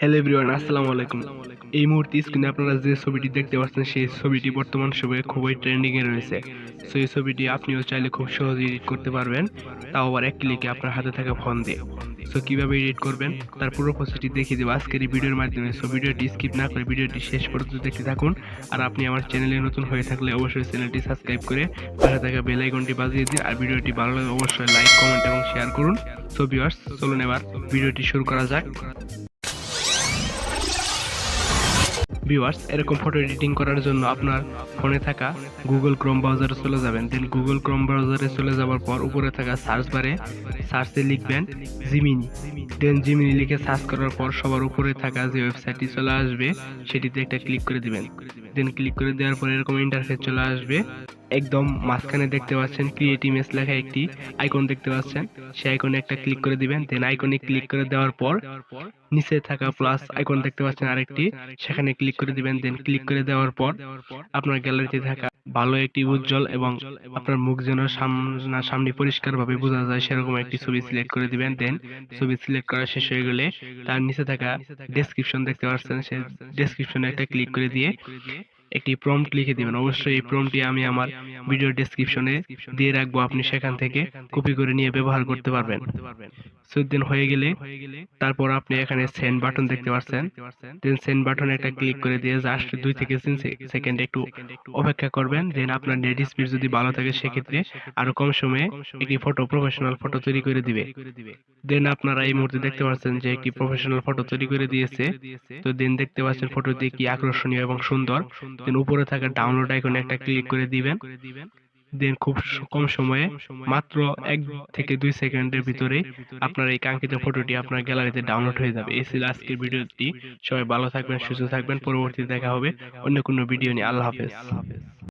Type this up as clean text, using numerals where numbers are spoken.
Hello everyone, আসসালামু আলাইকুম। এই মুহূর্তে স্ক্রিনে আপনারা যে ছবিটি দেখতে পাচ্ছেন সেই ছবিটি বর্তমান সময়ে খুবই ট্রেন্ডিং এ রয়েছে। সো এই ছবিটি আপনিও চাইলে খুব সহজেই এডিট করতে পারবেন, তাও আবার এক ক্লিকে আপনার হাতে থাকা ফোন দিয়ে। সো কিভাবে এডিট করবেন তার পুরো প্রসেসটি দেখিয়ে দেবো আজকের এই ভিডিওর মাধ্যমে। সো ভিডিওটি স্কিপ না করে ভিডিওটি শেষ পর্যন্ত দেখতে থাকুন। আর আপনি আমার চ্যানেলে নতুন হয়ে থাকলে অবশ্যই চ্যানেলটি সাবস্ক্রাইব করে পাশে থাকা বেল আইকনটি বাজিয়ে দিন। আর ভিডিওটি ভালো লাগলে অবশ্যই লাইক, কমেন্ট এবং শেয়ার করুন। সো ভিউয়ার্স, চলুন এবার ভিডিওটি শুরু করা যাক। ভিউয়ার্স, এরকম ফটো এডিটিং করার জন্য আপনার ফোনে থাকা গুগল ক্রোম ব্রাউজারে চলে যাবেন। দেন গুগল ক্রোম ব্রাউজারে চলে যাওয়ার পর উপরে থাকা সার্চ বারে সার্চে লিখবেন জিমিনি। দেন জিমিনি লিখে সার্চ করার পর সবার উপরে থাকা যে ওয়েবসাইটটি চলে আসবে সেটিতে একটা ক্লিক করে দিবেন। দেন ক্লিক করে দেওয়ার পর এরকম ইন্টারফেস চলে আসবে। একদম মাঝখানে দেখতে পাচ্ছেন ক্রিয়েট ইমেজ লেখা একটি আইকন দেখতে পাচ্ছেন, সেই আইকনে একটা ক্লিক করে দিবেন। দেন আইকনে ক্লিক করে দেওয়ার পর নিচে থাকা প্লাস আইকন দেখতে পাচ্ছেন আরেকটি, সেখানে ক্লিক করে দিবেন। দেন ক্লিক করে দেওয়ার পর আপনার গ্যালারিতে থাকা ভালো একটি উজ্জ্বল এবং আপনার মুখ যেন সামনে পরিষ্কারভাবে বোঝা যায় সেরকম একটি ছবি সিলেক্ট করে দিবেন। দেন ছবি সিলেক্ট করা শেষ হয়ে গেলে তার নিচে থাকা ডেসক্রিপশন দেখতে পাচ্ছেন, সেই ডেসক্রিপশনে একটা ক্লিক করে দিয়ে একটি প্রম্পট লিখে দিবেন। অবশ্যই এই প্রম্পটটি আমি আমার ভিডিও ডেসক্রিপশনে দিয়ে রাখবো, আপনি সেখান থেকে কপি করে নিয়ে ব্যবহার করতে পারবেন। দিন হয়ে গেলে তারপর আপনি এখানে সেন্ড বাটন দেখতে পাচ্ছেন। দেন সেন্ড বাটনে একটা ক্লিক করে দিয়ে জাস্ট 2 থেকে 3 সেকেন্ড একটু অপেক্ষা করবেন। দেন আপনার নেট স্পিড যদি ভালো থাকে সেক্ষেত্রে আরো কম সময়ে একটি প্রফেশনাল ফটো তৈরি করে দিবে। দেন আপনারা এই মুহূর্তে দেখতে পাচ্ছেন যে একটি প্রফেশনাল ফটো তৈরি করে দিয়েছে। তো দেন দেখতে পাচ্ছেন ফটোটি কি আকর্ষণীয় এবং সুন্দর। দেন উপরে থাকা ডাউনলোড আইকনে একটা ক্লিক করে দিবেন। দেন খুব কম সময়ে মাত্র 1 থেকে 2 সেকেন্ডের ভিতরে আপনার এই কাঙ্ক্ষিত ফটোটি আপনার গ্যালারিতে ডাউনলোড হয়ে যাবে। এই ছিল আজকের ভিডিওটি। সবাই ভালো থাকবেন, সুস্থ থাকবেন। পরবর্তীতে দেখা হবে অন্য কোনো ভিডিও নিয়ে। আল্লাহ হাফেজ।